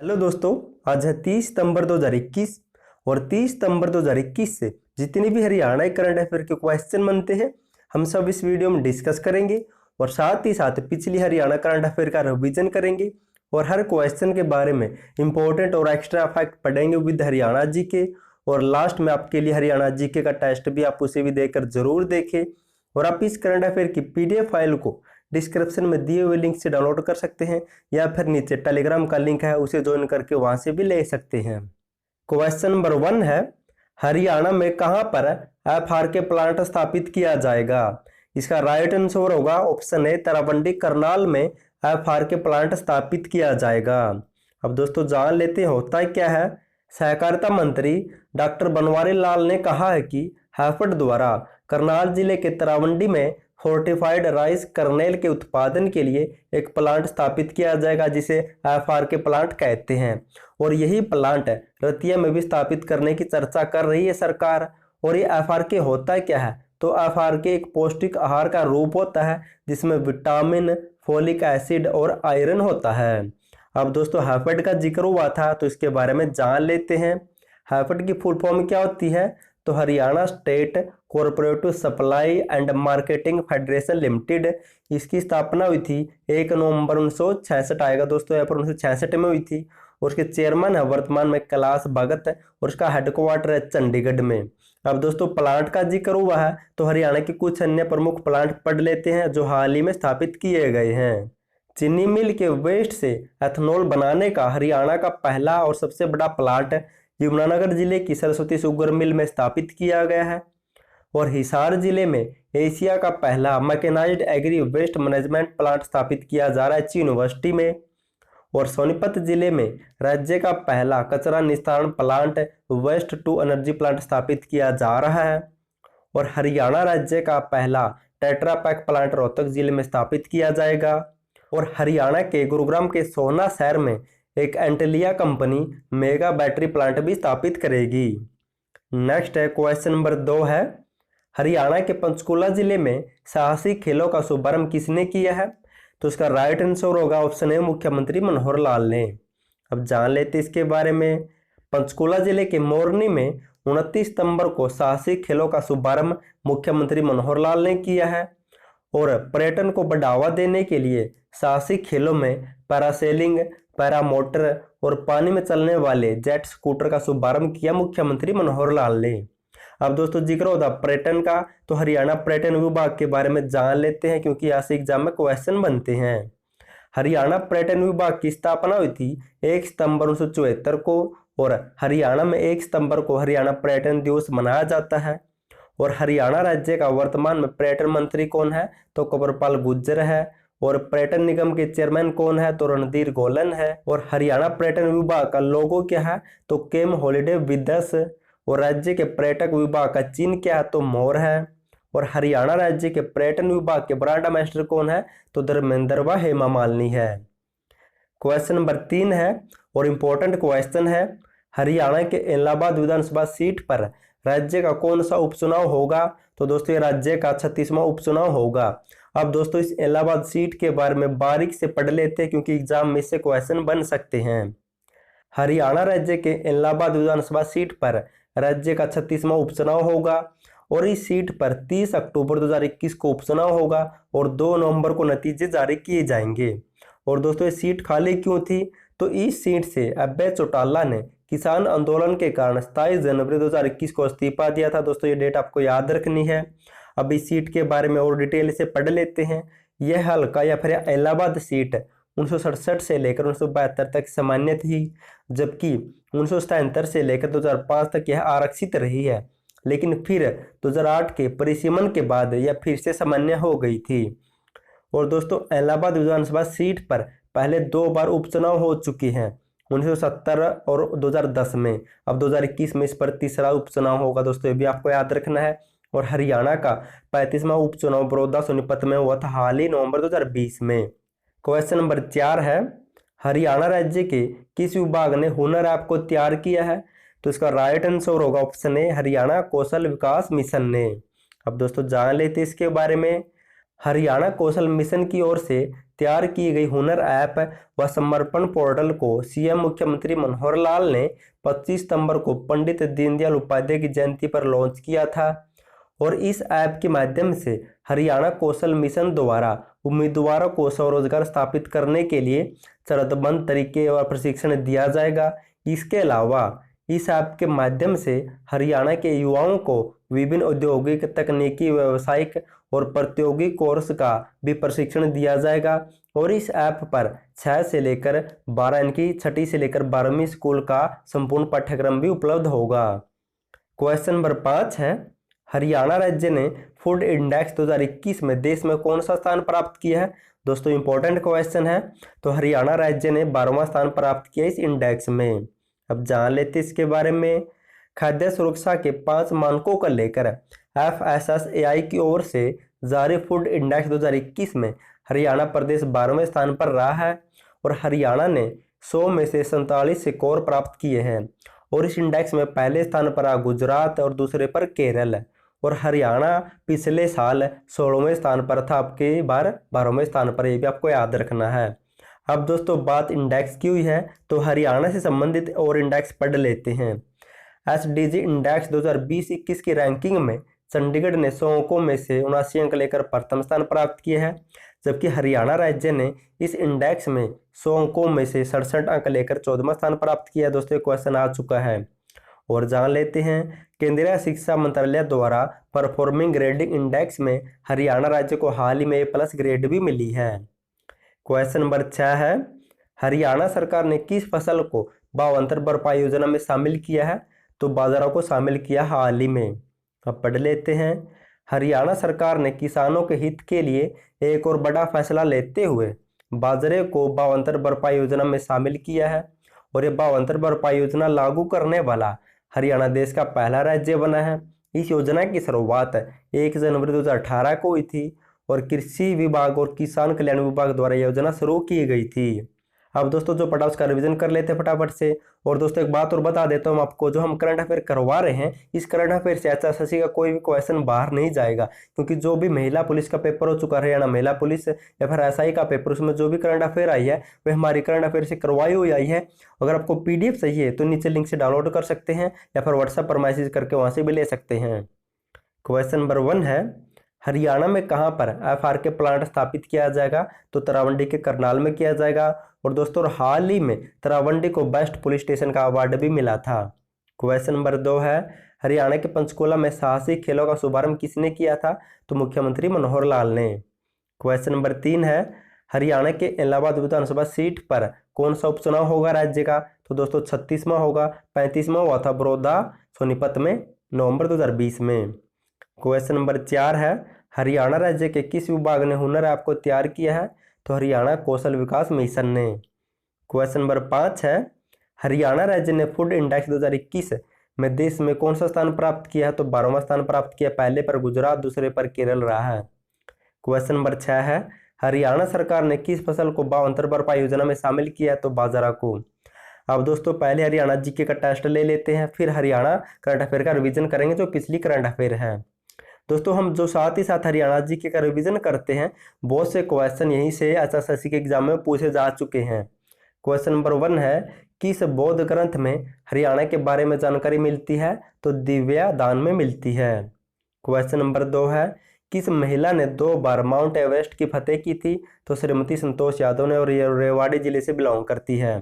Hello दोस्तों, आज है 30 सितंबर 2021 और 30 सितंबर 2021 से जितनी भी हरियाणा करंट अफेयर के क्वेश्चन बनते हैं हम सब इस वीडियो में डिस्कस करेंगे और साथ ही साथ पिछली हरियाणा करंट अफेयर का रिवीजन करेंगे और हर क्वेश्चन के बारे में इंपॉर्टेंट और एक्स्ट्रा फैक्ट पढ़ेंगे विद हरियाणा जी के। और लास्ट में आपके लिए हरियाणा जीके का टेस्ट भी आप उसे भी देखकर जरूर देखें। और आप इस करंट अफेयर की पीडीएफ फाइल को डिस्क्रिप्शन में दिए हुए लिंक से डाउनलोड कर सकते हैं या फिर नीचे टेलीग्राम का लिंक है उसे ज्वाइन करके वहां से भी ले सकते हैं। क्वेश्चन नंबर 1 है, हरियाणा में कहां पर एफआर के प्लांट स्थापित किया जाएगा? इसका राइट आंसर होगा ऑप्शन ए, तरावंडी करनाल में एफआर के प्लांट स्थापित किया जाएगा। अब दोस्तों जान लेते हैं होता है क्या है। सहकारिता मंत्री डॉक्टर बनवारी लाल ने कहा है कि हैफेड द्वारा करनाल जिले के तरावंडी में फोर्टिफाइड राइस कर्नेल के उत्पादन के लिए एक प्लांट स्थापित किया जाएगा जिसे एफआर के प्लांट कहते हैं। और यही प्लांट रतिया में भी स्थापित करने की चर्चा कर रही है सरकार। और ये एफआर के होता क्या है? तो एफआर के एक पौष्टिक आहार का रूप होता है जिसमें विटामिन, फोलिक एसिड और आयरन होता है। अब दोस्तों हैफेड का जिक्र हुआ था तो इसके बारे में जान लेते हैं। हैफेड की फुल फॉर्म क्या होती है? तो Haryana state cooperative supply and marketing federation limited. इसकी स्थापना हुई थी 1 नवंबर 1966 आएगा दोस्तों, यहाँ पर 1966 में हुई थी। और उसके चेयरमैन है वर्तमान में कैलाश भगत और उसका हेडक्वार्टर है चंडीगढ़ में। अब दोस्तों प्लांट का जिक्र हुआ है तो हरियाणा के कुछ अन्य प्रमुख प्लांट पढ़ लेते हैं जो हाल ही में स्थापित किए गए हैं। चीनी मिल के वेस्ट से एथेनॉल बनाने का हरियाणा का पहला और सबसे बड़ा प्लांट यमुनानगर जिले की सरस्वती शुगर मिल में स्थापित किया गया है। और हिसार जिले में एशिया का पहला mechanised agri waste management plant स्थापित किया जा रहा है चीन यूनिवर्सिटी में। और सोनीपत जिले में राज्य का पहला कचरा निस्तारण plant waste to energy plant स्थापित किया जा रहा है। और हरियाणा राज्य का पहला टेट्रा पैक प्लांट रोहतक जिले में स्थापित किया जाएगा। और हरियाणा के गुरुग्राम के सोहना शहर में एक Antilia company mega battery plant भी स्थापित करेगी। नेक्स्ट है क्वेश्चन नंबर 2 है, हरियाणा के पंचकुला जिले में साहसी खेलों का शुभारंभ किसने किया है? तो इसका राइट आंसर होगा ऑप्शन ए, मुख्यमंत्री मनोहर लाल ने। अब जान लेते इसके बारे में। पंचकुला जिले के मोरनी में 29 सितंबर को साहसी खेलों का शुभारंभ मुख्यमंत्री मनोहर लाल ने किया है। और पर्यटन को बढ़ावा देने के लिए साहसिक खेलों में पैरासेलिंग, पैरामोटर और पानी में चलने वाले जेट स्कूटर का शुभारंभ किया मुख्यमंत्री मनोहर लाल ने। अब दोस्तों जिक्र होता पर्यटन का तो हरियाणा पर्यटन विभाग के बारे में जान लेते हैं क्योंकि यहाँ से एग्जाम में क्वेश्चन बनते हैं। हरियाणा पर्यटन विभाग की स्थापना हुई थी 1 सितंबर 1974 को। और हरियाणा में 1 सितंबर को हरियाणा पर्यटन दिवस मनाया जाता है। और हरियाणा राज्य का वर्तमान में पर्यटन मंत्री कौन है? तो कंवरपाल गुर्जर है। और पर्यटन निगम के चेयरमैन कौन है? तो रणधीर गोलन है। और हरियाणा पर्यटन विभाग का लोगो क्या है? तो केम हॉलीडे विद अस। और राज्य के पर्यटक विभाग का चिन्ह क्या है? तो मोर है। और हरियाणा राज्य के पर्यटन विभाग के ब्रांड एम्बेसडर कौन है? तो धर्मेंद्र व हेमा मालिनी है। क्वेश्चन नंबर 3 है और इंपॉर्टेंट क्वेश्चन है, हरियाणा के इलाहाबाद विधानसभा सीट पर राज्य का कौन सा उपचुनाव होगा? तो दोस्तों ये राज्य का 36वां उपचुनाव होगा। अब दोस्तों इस इलाहाबाद सीट के बारे में बारीक से पढ़ लेते हैं क्योंकि एग्जाम में से क्वेश्चन बन सकते हैं। हरियाणा राज्य के इलाहाबाद विधानसभा सीट पर राज्य का 36वां उपचुनाव होगा। और इस सीट पर 30 अक्टूबर 2021 को उपचुनाव होगा और 2 नवंबर को नतीजे जारी किए जाएंगे। और दोस्तों ये सीट खाली क्यों थी? तो इस सीट से अभय चौटाला ने किसान आंदोलन के कारण 27 जनवरी 2021 को इस्तीफा दिया था। दोस्तों ये डेट आपको याद रखनी है। अब इस सीट के बारे में और डिटेल से पढ़ लेते हैं। यह हल्का या फिर इलाहाबाद सीट 1967 से लेकर 1972 तक सामान्य थी, जबकि 1977 से लेकर 2005 तक यह आरक्षित रही है। लेकिन फिर 2008 के परिसीमन के बाद यह फिर से सामान्य हो गई थी। और दोस्तों इलाहाबाद विधानसभा सीट पर पहले 2 बार उपचुनाव हो चुकी हैं, 1970 और 2010 में। अब 2021 में इस पर तीसरा उपचुनाव होगा दोस्तों, ये भी आपको याद रखना है। और हरियाणा का 35वां उपचुनाव बड़ौदा सोनीपत में हुआ था हाल ही नवंबर 2020 में। क्वेश्चन नंबर 4 है, हरियाणा राज्य के किस विभाग ने हुनर ऐप को तैयार किया है? तो इसका राइट आंसर होगा option A, Haryana Kaushal Vikas mission ने। अब दोस्तों जान लेते इसके बारे में। हरियाणा कौशल मिशन की ओर से तैयार की गई हुनर ऐप व समर्पण पोर्टल को सीएम मुख्यमंत्री मनोहर लाल ने 25 सितंबर को पंडित दीनदयाल उपाध्याय की जयंती पर लॉन्च किया था। और इस ऐप के माध्यम से हरियाणा कौशल मिशन द्वारा उम्मीदवारों को स्वरोजगार स्थापित करने के लिए चरणबद्ध तरीके और प्रशिक्षण दिया जाएगा। इसके अलावा इस ऐप के माध्यम से हरियाणा के युवाओं को विभिन्न औद्योगिक, तकनीकी, व्यावसायिक और प्रतियोगी कोर्स का भी प्रशिक्षण दिया जाएगा। और इस ऐप पर 6 से लेकर 12 यानी कि 6ठी से लेकर 12वीं स्कूल का संपूर्ण पाठ्यक्रम भी उपलब्ध होगा। क्वेश्चन नंबर 5 है, हरियाणा राज्य ने फूड इंडेक्स 2021 में देश में कौन सा स्थान प्राप्त किया है। दोस्तों इंपॉर्टेंट क्वेश्चन है। तो हरियाणा राज्य ने 12वां स्थान प्राप्त किया इस इंडेक्स में। अब जान लेते इसके बारे में। खाद्य सुरक्षा के 5 मानकों को लेकर FSSAI की ओर से जारी फूड इंडेक्स 2021 में हरियाणा प्रदेश 12वें स्थान पर रहा है। और हरियाणा ने 100 में से 47 स्कोर प्राप्त किए हैं। और इस इंडेक्स में पहले स्थान पर रहा गुजरात और दूसरे पर केरल। और हरियाणा पिछले साल 16वें स्थान पर था, आपके बार 12वें स्थान पर, ये भी आपको याद रखना है। अब दोस्तों बात इंडेक्स की हुई है तो हरियाणा से संबंधित और इंडेक्स पढ़ लेते हैं। SDG इंडेक्स 2020-21 की रैंकिंग में चंडीगढ़ ने 100 अंकों में से 79 अंक लेकर प्रथम स्थान प्राप्त किए हैं, जबकि हरियाणा राज्य ने इस इंडेक्स में 100 अंकों में से 67 अंक लेकर 14वां स्थान प्राप्त किया। दोस्तों क्वेश्चन आ चुका है। और जान लेते हैं, केंद्रीय शिक्षा मंत्रालय द्वारा परफॉर्मिंग ग्रेडिंग इंडेक्स में हरियाणा राज्य को हाल ही में A+ ग्रेड भी मिली है। क्वेश्चन नंबर 6 है, हरियाणा सरकार ने किस फसल को भावांतर भरपाई योजना में शामिल किया है। तो बाजरा को शामिल किया हाल ही में। अब पढ़ लेते हैं, हरियाणा सरकार ने किसानों के हित के लिए एक और बड़ा फैसला लेते हुए बाजरे को भावांतर भरपाई योजना में शामिल किया है। और ये भावांतर भरपाई योजना लागू करने वाला हरियाणा देश का पहला राज्य बना है। इस योजना की शुरुआत 1 जनवरी 2018 को हुई थी और कृषि विभाग और किसान कल्याण विभाग द्वारा योजना शुरू की गई थी। अब दोस्तों जो पढ़ा उसका रिवीजन कर लेते हैं फटाफट से। और दोस्तों एक बात और बता देता हूँ आपको, जो हम करंट अफेयर करवा रहे हैं, इस करंट अफेयर से HSSC का कोई भी क्वेश्चन बाहर नहीं जाएगा, क्योंकि जो भी महिला पुलिस का पेपर हो चुका है, हरियाणा महिला पुलिस या फिर SI का पेपर, उसमें जो भी करंट अफेयर आई है वह हमारी करंट अफेयर से करवाई हुई आई है। अगर आपको PDF चाहिए तो नीचे लिंक से डाउनलोड कर सकते हैं या फिर व्हाट्सएप पर मैसेज करके वहाँ से भी ले सकते हैं। क्वेश्चन नंबर 1 है, हरियाणा में कहां पर FRK प्लांट स्थापित किया जाएगा। तो तरावंडी के करनाल में किया जाएगा। और दोस्तों हाल ही में तरावंडी को बेस्ट पुलिस स्टेशन का अवार्ड भी मिला था। क्वेश्चन नंबर 2 है, हरियाणा के पंचकुला में साहसिक खेलों का शुभारंभ किसने किया था। तो मुख्यमंत्री मनोहर लाल ने। क्वेश्चन नंबर 3 है, हरियाणा के इलाहाबाद विधानसभा सीट पर कौन सा उपचुनाव होगा राज्य का। तो दोस्तों 36वां होगा, 35वां हुआ था बड़ौदा सोनीपत में नवंबर 2020 में। क्वेश्चन नंबर 4 है, हरियाणा राज्य के किस विभाग ने हुनर ऐप को तैयार किया है। तो हरियाणा कौशल विकास मिशन ने। क्वेश्चन नंबर 5 है, हरियाणा राज्य ने फूड इंडेक्स 2021 में देश में कौन सा स्थान प्राप्त किया है। तो 12वां स्थान प्राप्त किया, पहले पर गुजरात, दूसरे पर केरल रहा है। क्वेश्चन नंबर 6 है, हरियाणा सरकार ने किस फसल को भावांतर भरपाई योजना में शामिल किया है। तो बाजरा को। अब दोस्तों पहले हरियाणा जीके का टेस्ट ले लेते हैं, फिर हरियाणा करंट अफेयर का रिवीजन करेंगे जो पिछली करंट अफेयर है। दोस्तों हम जो साथ ही साथ हरियाणा जीके का रिवीजन करते हैं, बहुत से क्वेश्चन यहीं से HSSC के एग्जाम में पूछे जा चुके हैं। क्वेश्चन नंबर 1 है, किस बौद्ध ग्रंथ में हरियाणा के बारे में जानकारी मिलती है। तो दिव्या दान में मिलती है। क्वेश्चन नंबर 2 है, किस महिला ने 2 बार माउंट एवरेस्ट की फतेह की थी। तो श्रीमती संतोष यादव ने, और ये रेवाड़ी जिले से बिलोंग करती है।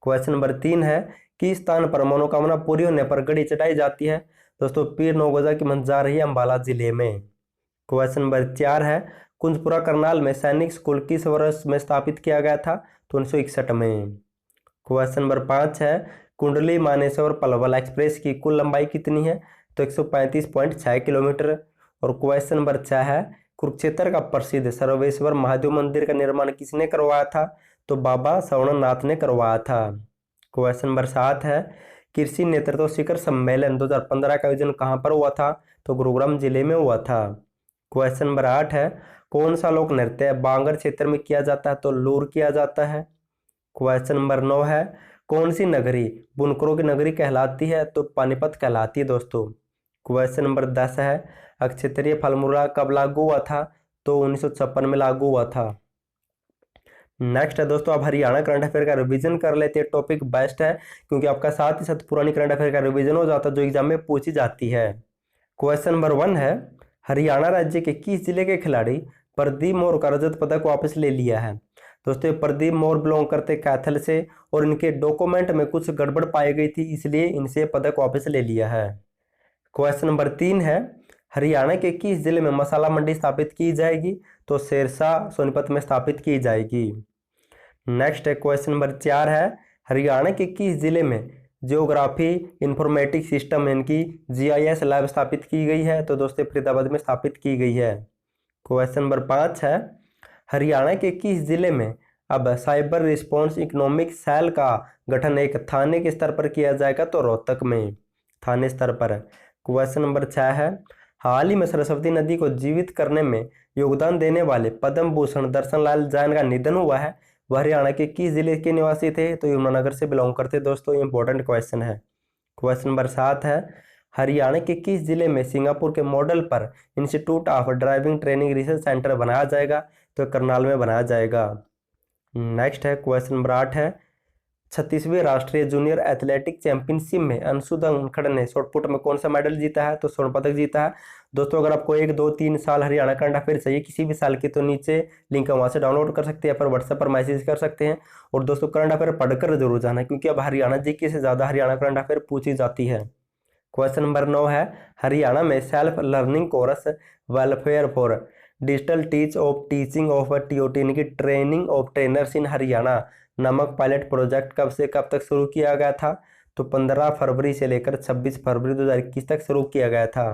क्वेश्चन नंबर 3 है, किस स्थान पर मनोकामना पूरी होने पर घड़ी चढ़ाई जाती है। दोस्तों पीर नौगजा की मंजार रही अम्बाला जिले में। क्वेश्चन नंबर 4 है, कुंजपुरा करनाल में सैनिक स्कूल किस वर्ष में स्थापित किया गया था। तो 1961 में। क्वेश्चन नंबर 5 है, कुंडली मानेसर पलवल एक्सप्रेस की कुल लंबाई कितनी है। तो 135.6 किलोमीटर। और क्वेश्चन नंबर 6 है, कुरुक्षेत्र का प्रसिद्ध सर्वेश्वर महादेव मंदिर का निर्माण किसने करवाया था। तो बाबा सवर्णनाथ ने करवाया था। क्वेश्चन नंबर 7 है, कृषि नेतृत्व शिखर सम्मेलन 2015 का आयोजन कहां पर हुआ था। तो गुरुग्राम जिले में हुआ था। क्वेश्चन नंबर 8 है, कौन सा लोक नृत्य बांगर क्षेत्र में किया जाता है। तो लूर किया जाता है। क्वेश्चन नंबर 9 है, कौन सी नगरी बुनकरों की नगरी कहलाती है। तो पानीपत कहलाती है दोस्तों। क्वेश्चन नंबर 10 है, अक्षेत्रीय फॉर्मूला कब लागू हुआ था। तो 1956 में लागू हुआ था। नेक्स्ट है दोस्तों, आप हरियाणा करंट अफेयर का रिवीजन कर लेते हैं, टॉपिक बेस्ट है क्योंकि आपका साथ ही साथ पुरानी करंट अफेयर का रिवीजन हो जाता है जो एग्जाम में पूछी जाती है। क्वेश्चन नंबर 1 है, हरियाणा राज्य के किस जिले के खिलाड़ी प्रदीप मोर का रजत पदक वापस ले लिया है? दोस्तों प्रदीप मोर बिलोंग करते कैथल से और इनके डॉक्यूमेंट में कुछ गड़बड़ पाई गई थी, इसलिए इनसे पदक वापस ले लिया है। क्वेश्चन नंबर 3 है, हरियाणा के किस जिले में मसाला मंडी स्थापित की जाएगी? तो सिरसा सोनीपत में स्थापित की जाएगी। नेक्स्ट है क्वेश्चन नंबर 4 है, हरियाणा के किस जिले में जियोग्राफी इंफॉर्मेटिक सिस्टम इनकी GIS लैब स्थापित की गई है? तो दोस्तों फरीदाबाद में स्थापित की गई है। क्वेश्चन नंबर 5 है, हरियाणा के किस जिले में अब साइबर रिस्पॉन्स इकोनॉमिक सेल का गठन एक थाने के स्तर पर किया जाएगा? तो रोहतक में थाने स्तर पर। क्वेश्चन नंबर 6 है, हाल ही में सरस्वती नदी को जीवित करने में योगदान देने वाले पद्म भूषण दर्शन लाल जैन का निधन हुआ है, वह हरियाणा के किस जिले के निवासी थे? तो यमुनानगर से बिलोंग करते। दोस्तों ये इंपॉर्टेंट क्वेश्चन है। क्वेश्चन नंबर 7 है, हरियाणा के किस जिले में सिंगापुर के मॉडल पर institute of driving training research centre बनाया जाएगा? तो करनाल में बनाया जाएगा। नेक्स्ट है क्वेश्चन नंबर 8 है, 36वीं राष्ट्रीय जूनियर एथलेटिक चैंपियनशिप में अंशु धनखड़ ने शॉटपुट में कौन सा मेडल जीता है? तो स्वर्ण पदक जीता है। दोस्तों अगर आपको 1, 2, 3 साल हरियाणा करंट अफेयर चाहिए किसी भी साल की, तो नीचे लिंक है वहाँ से डाउनलोड कर सकते हैं, या फिर व्हाट्सएप पर मैसेज कर सकते हैं। और दोस्तों करंट अफेयर पढ़कर जरूर जाना क्योंकि अब हरियाणा जीके से ज़्यादा हरियाणा करंट अफेयर पूछी जाती है। क्वेश्चन नंबर 9 है, हरियाणा में self learning course welfare for digital teach of teaching of TOT यानी कि training of trainers in Haryana नामक पायलट प्रोजेक्ट कब से कब तक शुरू किया गया था? तो 15 फरवरी से लेकर 26 फरवरी 2021 तक शुरू किया गया था।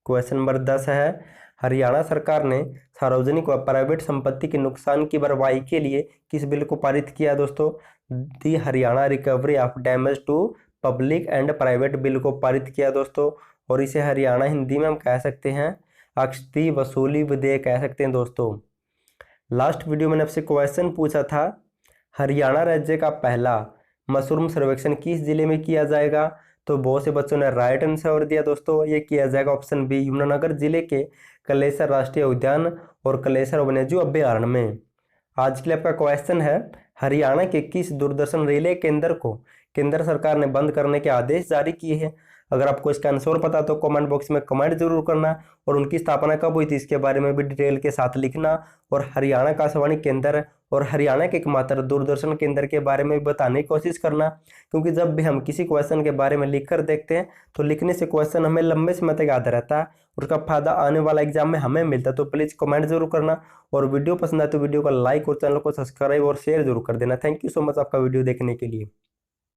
क्वेश्चन नंबर 10 है, हरियाणा सरकार ने सार्वजनिक व प्राइवेट संपत्ति के नुकसान की भरपाई के लिए किस बिल को पारित किया? दोस्तों the Haryana recovery of damage to public and private bill को पारित किया दोस्तों, और इसे हरियाणा हिंदी में हम कह सकते हैं अक्षती वसूली विधेयक कह सकते हैं। दोस्तों लास्ट वीडियो मैंने आपसे क्वेश्चन पूछा था, हरियाणा राज्य का पहला मशरूम सर्वेक्षण किस जिले में किया जाएगा? तो बहुत से बच्चों ने राइट आंसर दिया दोस्तों, ये किया जाएगा ऑप्शन बी यमुनानगर जिले के कलेसर राष्ट्रीय उद्यान और कलेसर वन्यजीव अभ्यारण्य में। आज के लिए आपका क्वेश्चन है, हरियाणा के किस दूरदर्शन रिले केंद्र को केंद्र सरकार ने बंद करने के आदेश जारी किए हैं? अगर आपको इसका आंसर पता तो कमेंट बॉक्स में कमेंट जरूर करना, और उनकी स्थापना कब हुई थी इसके बारे में भी डिटेल के साथ लिखना, और हरियाणा आकाशवाणी केंद्र और हरियाणा के एकमात्र दूरदर्शन केंद्र के बारे में भी बताने की कोशिश करना, क्योंकि जब भी हम किसी क्वेश्चन के बारे में लिख कर देखते हैं तो लिखने से क्वेश्चन हमें लंबे समय तक याद रहता है, उसका फायदा आने वाला एग्जाम में हमें मिलता है। तो प्लीज़ कमेंट जरूर करना, और वीडियो पसंद आए तो वीडियो को लाइक और चैनल को सब्सक्राइब और शेयर जरूर कर देना। थैंक यू सो मच आपका वीडियो देखने के लिए।